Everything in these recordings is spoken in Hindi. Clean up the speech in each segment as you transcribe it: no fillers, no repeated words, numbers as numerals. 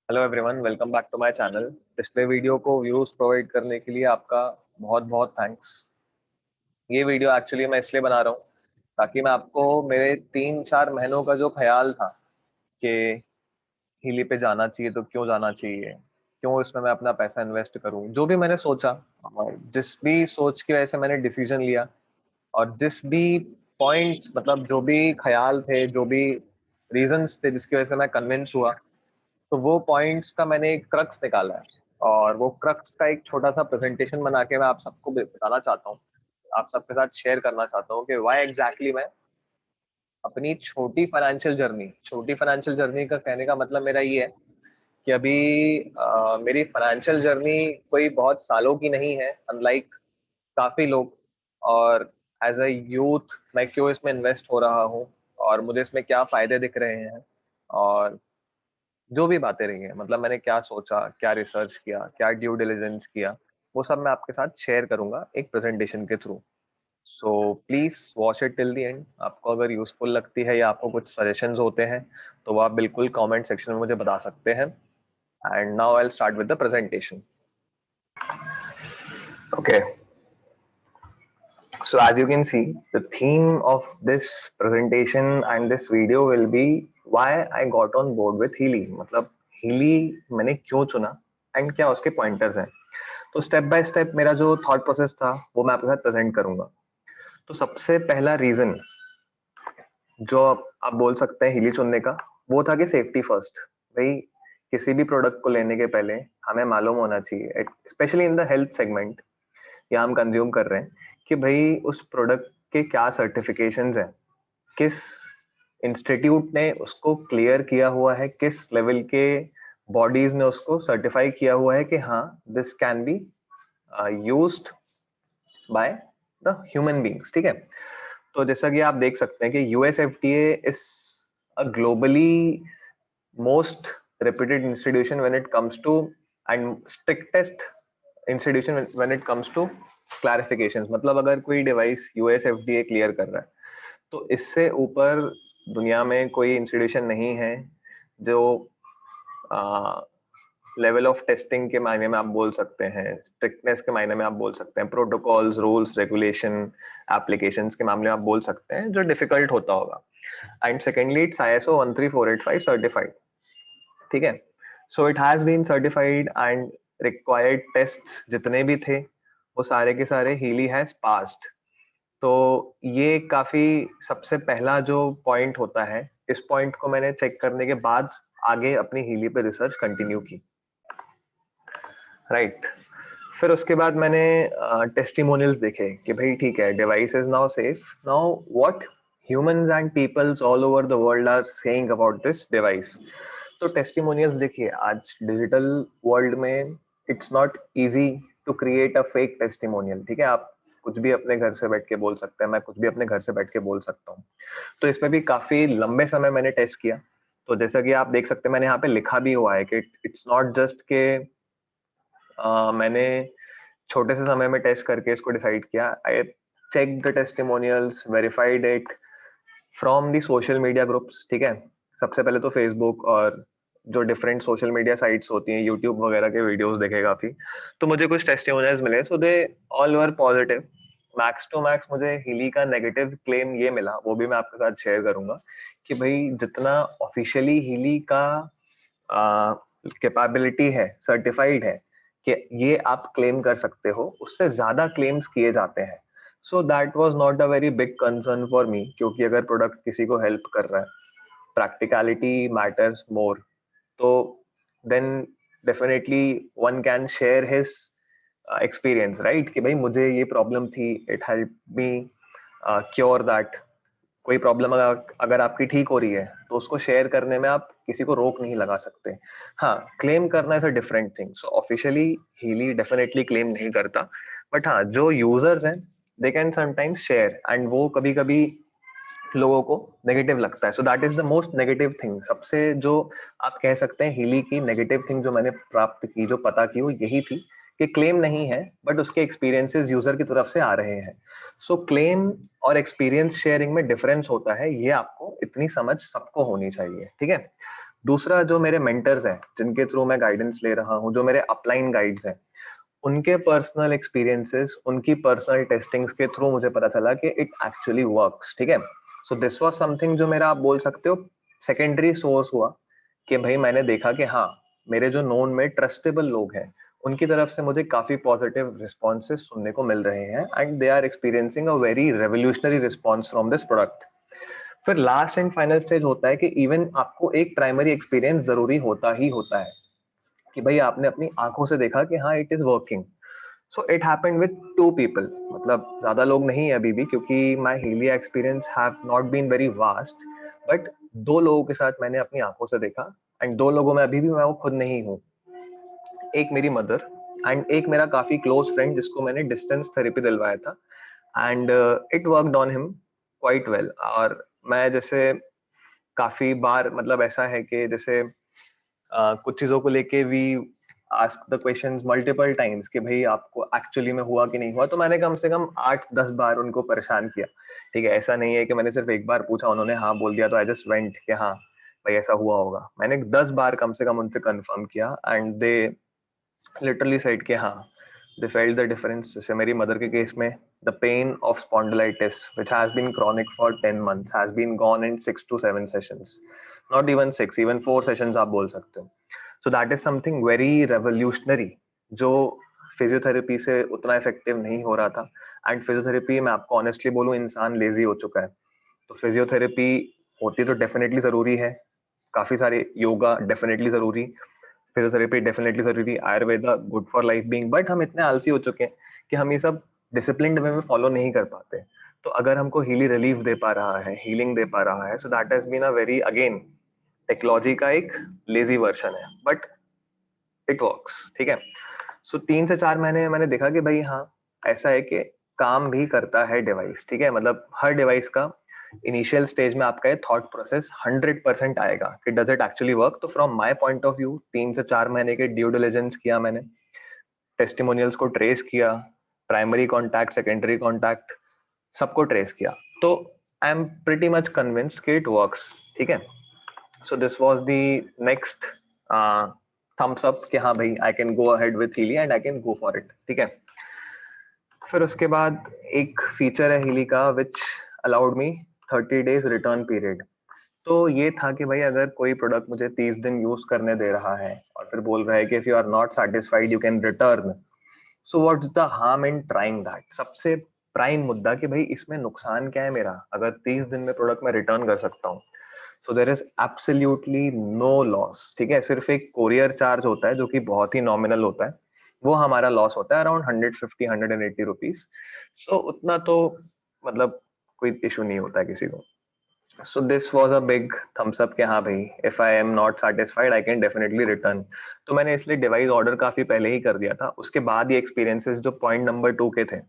Hello everyone, welcome back to my channel. पिछले वीडियो को व्यूज प्रोवाइड करने के लिए आपका बहुत बहुत थैंक्स। ये वीडियो एक्चुअली मैं इसलिए बना रहा हूँ ताकि मैं आपको मेरे 3-4 महीनों का जो ख्याल था कि हिली पे जाना चाहिए तो क्यों जाना चाहिए, क्यों इसमें मैं अपना पैसा इन्वेस्ट करूँ, जो भी मैंने सोचा और जिस भी सोच की वजह से मैंने डिसीजन लिया और जिस भी पॉइंट मतलब जो भी ख्याल थे, जो भी रीजंस थे जिसकी वजह से मैं कन्विंस हुआ, तो वो पॉइंट्स का मैंने एक क्रक्स निकाला है और वो क्रक्स का एक छोटा सा प्रेजेंटेशन बना के मैं आप सबको बताना चाहता हूँ, आप सबके साथ शेयर करना चाहता हूँ कि व्हाई एग्जैक्टली मैं अपनी छोटी फाइनेंशियल जर्नी का कहने का मतलब मेरा ये है कि अभी मेरी फाइनेंशियल जर्नी कोई बहुत सालों की नहीं है, अनलाइक काफी लोग। और एज अ यूथ मैं क्यों इसमें इन्वेस्ट हो रहा हूँ और मुझे इसमें क्या फायदे दिख रहे हैं और जो भी बातें रही हैं, मतलब मैंने क्या सोचा, क्या रिसर्च किया, क्या ड्यू डिलिजेंस किया, वो सब मैं आपके साथ शेयर करूंगा एक प्रेजेंटेशन के through. So please watch it till the end. आपको अगर यूजफुल लगती है या आपको कुछ सजेशंस होते हैं तो वो आप बिल्कुल कमेंट सेक्शन में मुझे बता सकते हैं। And now I will start with the presentation. Okay, so as you can see, the theme of this presentation and this video will be why I got on board with Healy। मतलब Healy मैंने क्यों चुना एंड क्या उसके पॉइंटर्स हैं। तो स्टेप बाय स्टेप मेरा जो थॉट प्रोसेस था वो मैं आपके साथ प्रेजेंट करूंगा। तो सबसे पहला रीजन जो आप बोल सकते हैं हिली चुनने का, वो था कि सेफ्टी फर्स्ट। भाई, किसी भी प्रोडक्ट को लेने के पहले हमें मालूम होना चाहिए, specially in the health segment या हम कंज्यूम कर रहे हैं, कि भाई उस प्रोडक्ट के क्या सर्टिफिकेशंस हैं, किस इंस्टीट्यूट ने उसको क्लियर किया हुआ है, किस लेवल के बॉडीज ने उसको सर्टिफाई किया हुआ है कि हाँ this can be used by the human beings. ठीक है, तो जैसा कि आप देख सकते हैं कि US FDA is a globally most reputed institution when it comes to and strictest institution when it comes to clarifications। मतलब अगर कोई डिवाइस यूएस एफडीए क्लियर कर रहा है तो इससे ऊपर दुनिया में कोई इंस्टीट्यूशन नहीं है जो लेवल ऑफ टेस्टिंग के मायने में आप बोल सकते हैं, स्ट्रिक्टनेस के मायने में आप बोल सकते हैं, प्रोटोकॉल्स, रूल्स, रेगुलेशन, एप्लीकेशंस के मामले में आप बोल सकते हैं, जो डिफिकल्ट होता होगा। And secondly it's ISO 13485 certified. ठीक है, so it has been certified and required tests जितने भी थे वो सारे के सारे हीली हैज पास्ड। तो ये काफी सबसे पहला जो पॉइंट होता है, इस पॉइंट को मैंने चेक करने के बाद आगे अपनी हीली पे रिसर्च कंटिन्यू की। राइट, फिर उसके बाद मैंने टेस्टिमोनियल्स देखे कि भाई ठीक है, device is now safe. Now what humans and peoples all over the world are saying about this device. तो टेस्टिमोनियल्स देखिए, आज डिजिटल वर्ल्ड में it's not easy to create a fake testimonial. ठीक है, आप कुछ भी अपने घर से बैठ के बोल सकते हैं, मैं कुछ भी अपने घर से बैठ के बोल सकता हूँ। तो इसमें भी काफी लंबे समय मैंने टेस्ट किया। तो जैसा कि आप देख सकते हैं, मैंने यहाँ पे लिखा भी हुआ है कि इट्स नॉट जस्ट के मैंने छोटे से समय में टेस्ट करके इसको डिसाइड किया। I check the testimonials, verified it from the social media groups. ठीक है, सबसे पहले तो फेसबुक और जो डिफरेंट सोशल मीडिया साइट्स होती हैं, यूट्यूब वगैरह के वीडियोस देखे काफी, तो मुझे कुछ टेस्टिमोनियल्स मिले, so they all were positive. Max to max मुझे हिली का नेगेटिव क्लेम ये मिला, वो भी मैं आपके साथ शेयर करूंगा, कि भाई जितना ऑफिशियली हिली का कैपेबिलिटी है, सर्टिफाइड है कि ये आप क्लेम कर सकते हो, उससे ज्यादा क्लेम्स किए जाते हैं। So that was not a very big concern for me, क्योंकि अगर प्रोडक्ट किसी को हेल्प कर रहा है, प्रैक्टिकलिटी मैटर्स मोर। तो then definitely one can share his experience, right, कि भाई मुझे ये प्रॉब्लम थी, it help me cure that. कोई प्रॉब्लम अगर आपकी ठीक हो रही है तो उसको शेयर करने में आप किसी को रोक नहीं लगा सकते। हाँ, क्लेम करना is a different thing. So officially Healy definitely claim नहीं करता, बट हाँ, जो यूजर्स हैं they can sometimes share, and वो कभी कभी लोगों को नेगेटिव लगता है। So that is the most negative thing. सबसे जो आप कह सकते हैं हीली की नेगेटिव थिंग जो मैंने प्राप्त की, जो पता की, वो यही थी कि क्लेम नहीं है बट उसके एक्सपीरियंसेस यूजर की तरफ से आ रहे हैं। सो क्लेम और एक्सपीरियंस शेयरिंग में डिफरेंस होता है, ये आपको इतनी समझ सबको होनी चाहिए। ठीक है, दूसरा, जो मेरे मेंटर्स हैं जिनके थ्रू मैं गाइडेंस ले रहा हूँ, जो मेरे अपलाइन गाइड्स हैं, उनके पर्सनल एक्सपीरियंसेस, उनकी पर्सनल टेस्टिंग्स के थ्रू मुझे पता चला कि इट एक्चुअली वर्क्स, ठीक है। सो दिस वाज समथिंग जो मेरा, आप बोल सकते हो, सेकेंडरी सोर्स हुआ कि भाई मैंने देखा कि हाँ, मेरे जो नोन में ट्रस्टेबल लोग हैं उनकी तरफ से मुझे काफी पॉजिटिव रिस्पॉन्सेस सुनने को मिल रहे हैं and they are experiencing a very revolutionary response from this product. फिर लास्ट एंड फाइनल स्टेज होता है कि इवन आपको एक प्राइमरी एक्सपीरियंस जरूरी होता ही होता है कि भाई आपने अपनी आंखों से देखा कि हाँ it is working. So it happened with two people, मतलब ज्यादा लोग नहीं है अभी भी, क्योंकि माई हीलिया experience have not been very vast, but दो लोगों के साथ मैंने अपनी आंखों से देखा एंड दो लोगों में अभी भी मैं वो खुद नहीं हूँ। एक मेरी मदर एंड एक मेरा काफी क्लोज फ्रेंड जिसको मैंने डिस्टेंस थेरेपी दिलवाया था and it worked on him quite well. और मैं जैसे काफी बार, मतलब ऐसा है कि जैसे कुछ चीजों को लेके we ask the questions multiple times कि भाई आपको एक्चुअली में हुआ कि नहीं हुआ, तो मैंने कम से कम 8-10 बार उनको परेशान किया, ठीक है। ऐसा नहीं है कि मैंने सिर्फ एक बार पूछा, उन्होंने हाँ बोल दिया तो आई जस्ट वेंट कि हाँ भाई ऐसा हुआ होगा। मैंने 10 बार कम से कम उनसे कंफर्म किया एंड दे लिटरली सेड कि हाँ, दे फेल्ट द डिफरेंस। जैसे मेरी मदर के केस में, the pain of spondylitis which has been chronic for 10 months has been gone in 6 to 7 sessions, not even 6, even 4 sessions आप बोल सकते हो। So that is something very revolutionary जो फिजियोथेरेपी से उतना इफेक्टिव नहीं हो रहा था। एंड फिजियोथेरेपी, मैं आपको ऑनेस्टली बोलूं, इंसान लेजी हो चुका है, तो फिजियोथेरेपी होती तो डेफिनेटली जरूरी है, काफी सारे योगा डेफिनेटली जरूरी, फिजियोथेरेपी डेफिनेटली जरूरी, Ayurveda good for life being, but हम इतने आलसी हो चुके हैं कि हम ये सब डिसिप्लिन्ड वे में फॉलो नहीं कर पाते। तो अगर हमको हीली रिलीफ दे पा रहा है, हीलिंग दे पा रहा है, so that has been a very, again, technology का एक लेजी वर्जन है, बट इट वर्क्स, ठीक है। सो 3 से 4 महीने में मैंने देखा कि भाई हाँ, ऐसा है कि काम भी करता है डिवाइस, ठीक है। मतलब हर डिवाइस का इनिशियल स्टेज में आपका ये थॉट प्रोसेस 100% आएगा कि डज इट एक्चुअली वर्क। तो from my point of view 3 से 4 महीने के ड्यू डिलिजेंस किया मैंने, टेस्टिमोनियल्स को ट्रेस किया, प्राइमरी कॉन्टैक्ट, सेकेंडरी कॉन्टैक्ट, सबको ट्रेस किया, तो I am pretty much convinced कि इट वर्क्स, ठीक है। So this was the next thumbs up कि हाँ भाई I can go ahead with Healy and I can go for it, ठीक है। फिर उसके बाद एक फीचर है हीली का which allowed me 30 days return period. तो ये था कि भाई अगर कोई प्रोडक्ट मुझे 30 दिन यूज करने दे रहा है और फिर बोल रहा है कि if you are not satisfied you can return, so what's the harm in trying that. सबसे प्राइम मुद्दा कि भाई इसमें नुकसान क्या है मेरा, अगर 30 दिन में प्रोडक्ट मैं रिटर्न कर सकता हूँ। So there is absolutely no loss, ठीक है। सिर्फ एक कोरियर चार्ज होता है जो कि बहुत ही नॉमिनल होता है, वो हमारा लॉस होता है अराउंड 150-180 रुपीज। सो उतना तो, मतलब, कोई इशू नहीं होता है किसी को। सो this was a big thumbs up कि हाँ भाई, if I am not satisfied I can definitely return. तो मैंने इसलिए डिवाइस ऑर्डर काफी पहले ही कर दिया था। उसके बाद ये एक्सपीरियंसेस जो पॉइंट नंबर 2 के थे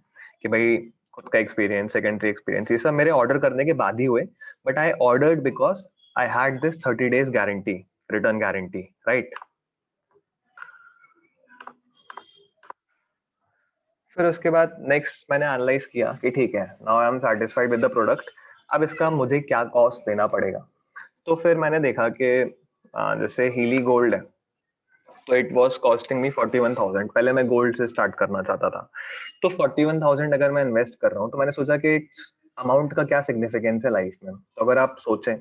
कि भाई खुद का एक्सपीरियंस, सेकेंडरी एक्सपीरियंस, ये सब मेरे ऑर्डर करने के बाद ही हुए, but I ordered because I had this 30 days guarantee, return guarantee, right. फिर उसके बाद नेक्स्ट मैंने एनालाइज किया कि ठीक है, now I am satisfied with the product, अब इसका मुझे क्या कॉस्ट देना पड़ेगा। तो फिर मैंने देखा कि जैसे हीली गोल्ड है, तो इट वॉज कॉस्टिंग मी 41,000। पहले मैं गोल्ड से स्टार्ट करना चाहता था, तो 41,000 अगर मैं इन्वेस्ट कर रहा हूँ, तो मैंने सोचा कि अमाउंट का क्या सिग्निफिकेंस है लाइफ में। तो अगर आप सोचें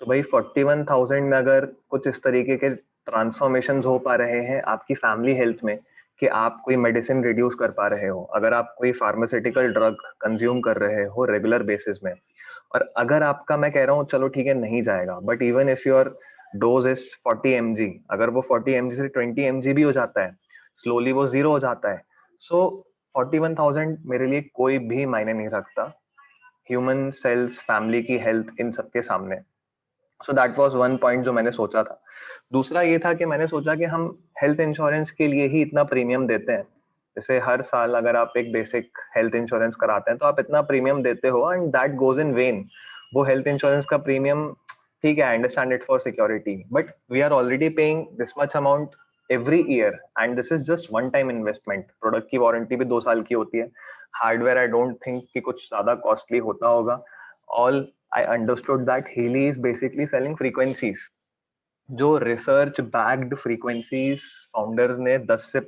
तो भाई 41,000 में अगर कुछ इस तरीके के ट्रांसफॉर्मेशन हो पा रहे हैं आपकी फैमिली हेल्थ में, कि आप कोई मेडिसिन रिड्यूस कर पा रहे हो, अगर आप कोई फार्मास्यूटिकल ड्रग कंज्यूम कर रहे हो रेगुलर बेसिस में, और अगर आपका, मैं कह रहा हूँ चलो ठीक है नहीं जाएगा, but even if your dose is 40 mg, अगर वो 40 mg से 20 mg भी हो जाता है, स्लोली वो जीरो हो जाता है, सो 41,000 मेरे लिए कोई भी मायने नहीं रखता ह्यूमन सेल्स, फैमिली की हेल्थ, इन सबके सामने। So that was one point जो मैंने सोचा था। दूसरा ये था कि मैंने सोचा कि हम हेल्थ इंश्योरेंस के लिए ही इतना प्रीमियम देते हैं। जैसे हर साल अगर आप एक बेसिक हेल्थ इंश्योरेंस कराते हैं तो आप इतना प्रीमियम देते हो and that goes in vain. वो हेल्थ इंश्योरेंस का प्रीमियम, ठीक है, I understand it for security, but we are already paying this much amount every year and this is just one time investment. Product की वारंटी भी 2 साल की होती है। हार्डवेयर आई डोंट थिंक कि कुछ ज्यादा कॉस्टली होता होगा। All I understood that Healy is basically selling frequencies. जो रिसर्च बैक्ड फ्रीक्वेंसीज फाउंडर्स ने 10 से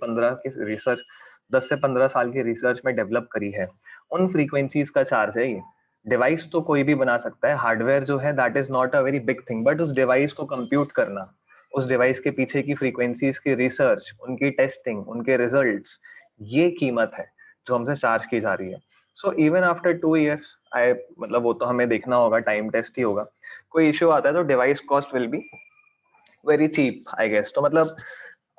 15 साल की रिसर्च में डेवलप करी है, उन फ्रीक्वेंसीज का चार्ज है ये। डिवाइस तो कोई भी बना सकता है, हार्डवेयर जो है that is not a very big thing, but उस डिवाइस को कंप्यूट करना, उस डिवाइस के पीछे की फ्रीक्वेंसीज की रिसर्च, उनकी टेस्टिंग, उनके रिजल्ट्स, ये कीमत है जो हमसे चार्ज की जा रही है। सो इवन आफ्टर 2 years, आई मतलब वो तो हमें देखना होगा, टाइम टेस्ट ही होगा, कोई इश्यू आता है तो device cost will be very cheap I guess. तो मतलब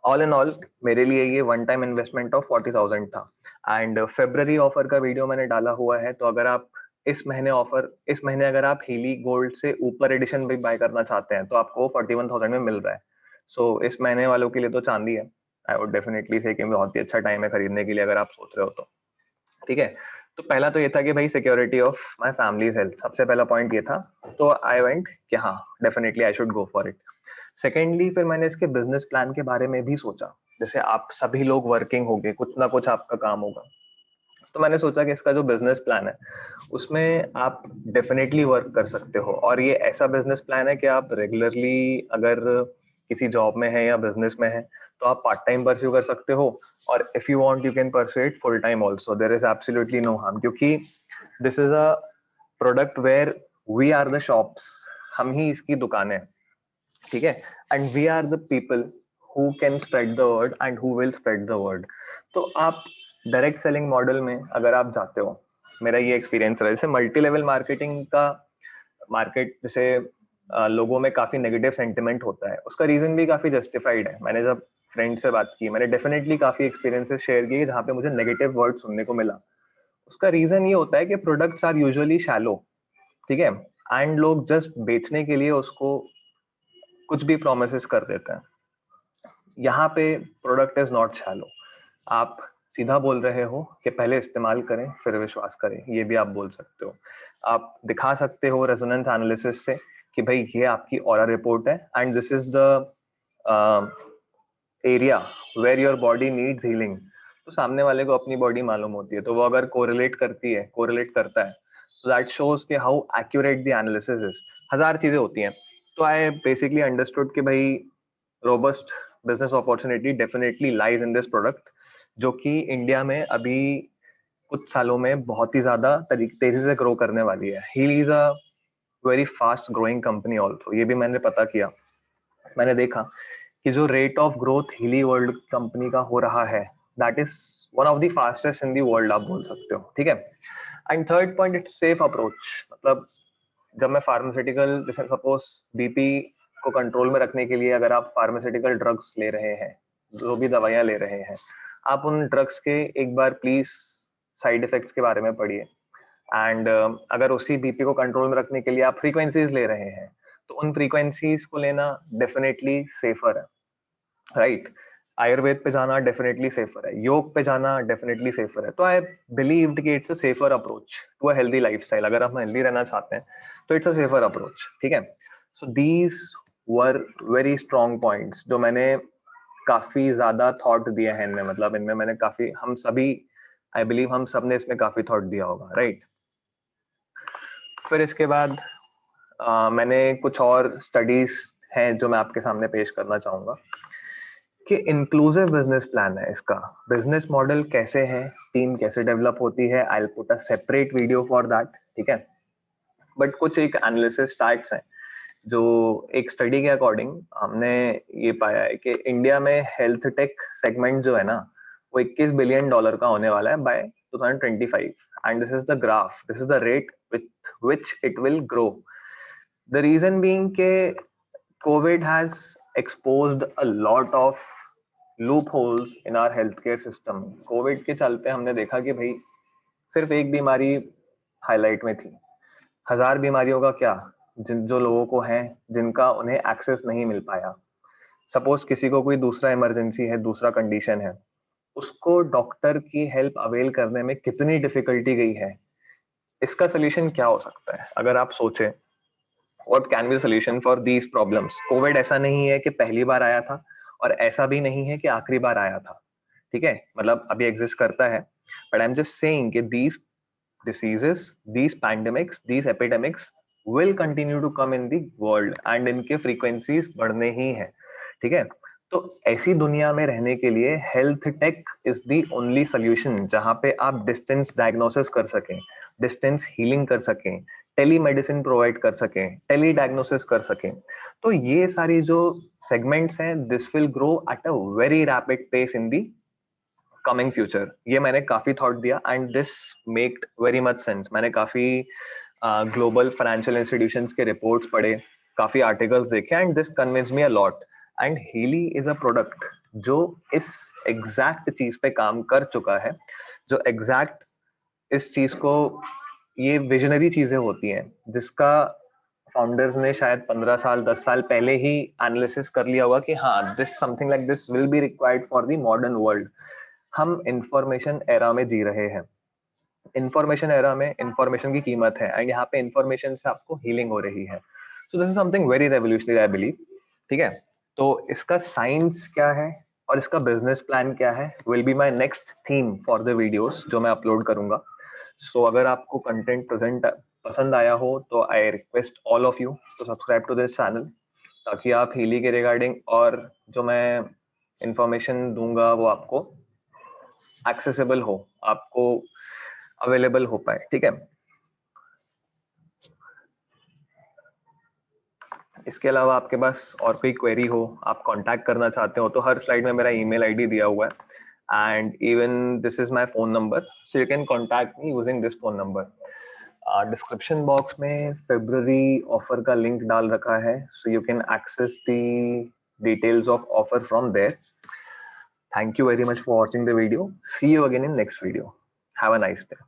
ऑल इन ऑल मेरे लिए ये वन टाइम इन्वेस्टमेंट ऑफ 40,000 था। एंड फेब्रवरी ऑफर का वीडियो मैंने डाला हुआ है, तो अगर आप इस महीने अगर आप हीली गोल्ड से ऊपर एडिशन भी बाय करना चाहते हैं तो आपको 41,000 में मिल रहा है। सो इस महीने वालों के लिए तो चांदी है। आई वुड डेफिनेटली से कि बहुत ही अच्छा टाइम है खरीदने के लिए अगर आप सोच रहे हो तो। ठीक है, तो पहला तो ये था कि भाई security of my families health, सबसे पहला पॉइंट ये था। तो आई वेंट कि हाँ, definitely I should go for it. Secondly फिर मैंने इसके बिजनेस प्लान के बारे में भी सोचा। जैसे आप सभी लोग वर्किंग होंगे, कुछ ना कुछ आपका काम होगा, तो मैंने सोचा कि इसका जो बिजनेस प्लान है उसमें आप डेफिनेटली वर्क कर सकते हो। और ये ऐसा बिजनेस प्लान है कि आप रेगुलरली अगर किसी जॉब में है या बिजनेस में है तो आप पार्ट टाइम परस्यू कर सकते हो, और if you want you can pursue it full time also, there is absolutely no harm, क्योंकि this is a product where we are the shops, हम ही इसकी दुकानें हैं। ठीक है, and we are the people who can spread the word and who will spread the word. तो आप डायरेक्ट सेलिंग मॉडल में अगर आप जाते हो, मेरा ये एक्सपीरियंस रहा, जैसे मल्टी लेवल मार्केटिंग का मार्केट, जैसे लोगों में काफी नेगेटिव सेंटिमेंट होता है, उसका रीजन भी काफी जस्टिफाइड है। मैंने जब फ्रेंड से बात की, मैंने डेफिनेटली काफी एक्सपीरियंसेस शेयर किए जहाँ पे मुझे नेगेटिव वर्ड सुनने को मिला। उसका रीजन ये होता है कि प्रोडक्ट्स आर यूजुअली शैलो। ठीक है, एंड लोग जस्ट बेचने के लिए उसको कुछ भी प्रोमिस कर देते हैं। यहाँ पे प्रोडक्ट इज नॉट शैलो, आप सीधा बोल रहे हो कि पहले इस्तेमाल करें फिर विश्वास करें, ये भी आप बोल सकते हो। आप दिखा सकते हो रेजोनेंस एनालिसिस से कि भाई ये आपकी ऑरा रिपोर्ट है and this is the area where your body needs healing. तो सामने वाले को अपनी बॉडी मालूम होती है, तो वो अगर कोरिलेट करता है, सो दैट शोज कि how accurate the analysis is. हजार चीजें होती हैं। तो आई बेसिकली अंडरस्टूड कि भाई robust business opportunity definitely lies in this product, जो कि इंडिया में अभी कुछ सालों में बहुत ही ज्यादा तेजी से ग्रो करने वाली है। He is a very fast growing company also, ये भी मैंने पता किया। मैंने देखा कि जो rate of growth Healy world company का हो रहा है, that is one of the fastest in the world, आप बोल सकते हो। ठीक है, and third point, it's safe approach. मतलब जब मैं फार्मास्यूटिकल, जैसे सपोज बीपी को कंट्रोल में रखने के लिए अगर आप फार्मास्यूटिकल ड्रग्स ले रहे हैं, जो भी दवाइयां ले रहे हैं, आप उन ड्रग्स के एक बार प्लीज साइड इफेक्ट्स के बारे में पढ़िए। एंड अगर उसी बीपी को कंट्रोल में रखने के लिए आप फ्रीक्वेंसीज ले रहे हैं, तो उन फ्रीक्वेंसीज को लेना डेफिनेटली सेफर है, राइट। आयुर्वेद पे जाना डेफिनेटली सेफर है, योग पे जाना डेफिनेटली सेफर है। तो आई बिलीव्ड कि it's a safer approach to a healthy lifestyle. अगर हम हेल्दी रहना चाहते हैं तो इट्स अ सेफर अप्रोच। ठीक है, so these were very strong points जो मैंने काफी ज्यादा थॉट दिए हैं इनमें, मतलब इनमें मैंने काफी, हम सभी, आई बिलीव हम सब ने इसमें काफी थॉट दिया होगा, राइट। फिर इसके बाद मैंने कुछ और स्टडीज हैं जो मैं आपके सामने पेश करना चाहूंगा कि इंक्लूसिव बिजनेस प्लान है इसका, बिजनेस मॉडल कैसे है, टीम कैसे डेवलप होती है। I will put a separate video for that. ठीक है, बट कुछ एक एनालिसिस स्टार्ट्स हैं जो एक स्टडी के अकॉर्डिंग हमने ये पाया है कि इंडिया में हेल्थ टेक सेगमेंट जो है ना, वो $21 बिलियन का होने वाला है by 2025। And this is the graph, this is the rate with which it will grow. The reason being के COVID has exposed a lot of loopholes in our healthcare system। Covid के चलते हमने देखा कि भाई सिर्फ एक बीमारी हाईलाइट में थी, हजार बीमारियों का क्या, जिन जो लोगों को है, जिनका उन्हें एक्सेस नहीं मिल पाया। सपोज किसी को कोई दूसरा इमरजेंसी है, दूसरा कंडीशन है, उसको डॉक्टर की हेल्प अवेल करने में कितनी डिफिकल्टी गई है। इसका सोल्यूशन क्या हो सकता है अगर आप सोचें, what can be solution for these problems. Covid ऐसा नहीं है कि पहली बार आया था, और ऐसा भी नहीं है कि आखिरी बार आया था। ठीक है, मतलब अभी एग्जिस्ट करता है, but I am just saying कि these diseases, these pandemics, these epidemics will continue to come in the world and इनके frequencies बढ़ने ही हैं, ठीक है। तो ऐसी दुनिया में रहने के लिए health take is the only solution, जहां पे आप डिस्टेंस डायग्नोसिस कर सकें, डिस्टेंस हीलिंग कर सकें, टेली मेडिसिन प्रोवाइड कर सकें, टेली डायग्नोसिस कर सकें। तो ये सारी जो सेगमेंट्स हैं, this will grow at a very rapid pace in the coming future. ये मैंने काफी थॉट दिया and this maked very much sense. मैंने काफी ग्लोबल फाइनेंशियल इंस्टीट्यूशंस के रिपोर्ट्स पढ़े, काफी आर्टिकल्स देखे and this convince me a lot. And Healy is a product जो इस एग्जैक्ट चीज पे काम कर चुका है, जो एग्जैक्ट इस चीज को, ये विजनरी चीजें होती हैं जिसका फाउंडर्स ने शायद 15 साल 10 साल पहले ही एनालिसिस कर लिया होगा कि हाँ, this something like this will be required for the modern world. हम इंफॉर्मेशन एरा में जी रहे हैं, इंफॉर्मेशन एरा में इंफॉर्मेशन की कीमत है एंड यहाँ पे इंफॉर्मेशन से आपको हीलिंग हो रही है। So this is something very revolutionary I believe, ठीक है। तो इसका साइंस क्या है और इसका बिजनेस प्लान क्या है will be my next theme for the videos जो मैं अपलोड करूंगा। सो अगर आपको कंटेंट प्रेजेंट पसंद आया हो तो I request all of you to subscribe to this channel, ताकि आप हीली के रिगार्डिंग और जो मैं इंफॉर्मेशन दूंगा वो आपको एक्सेसिबल हो, आपको अवेलेबल हो पाए, ठीक है। इसके अलावा आपके पास और कोई क्वेरी हो, आप कांटेक्ट करना चाहते हो, तो हर स्लाइड में मेरा ईमेल आईडी दिया हुआ है and even this is my phone number, so you can contact me using this phone number. Description box में फरवरी ऑफर का लिंक डाल रखा है, so you can access the details of offer from there. Thank you very much for watching the video. See you again in next video. Have a nice day.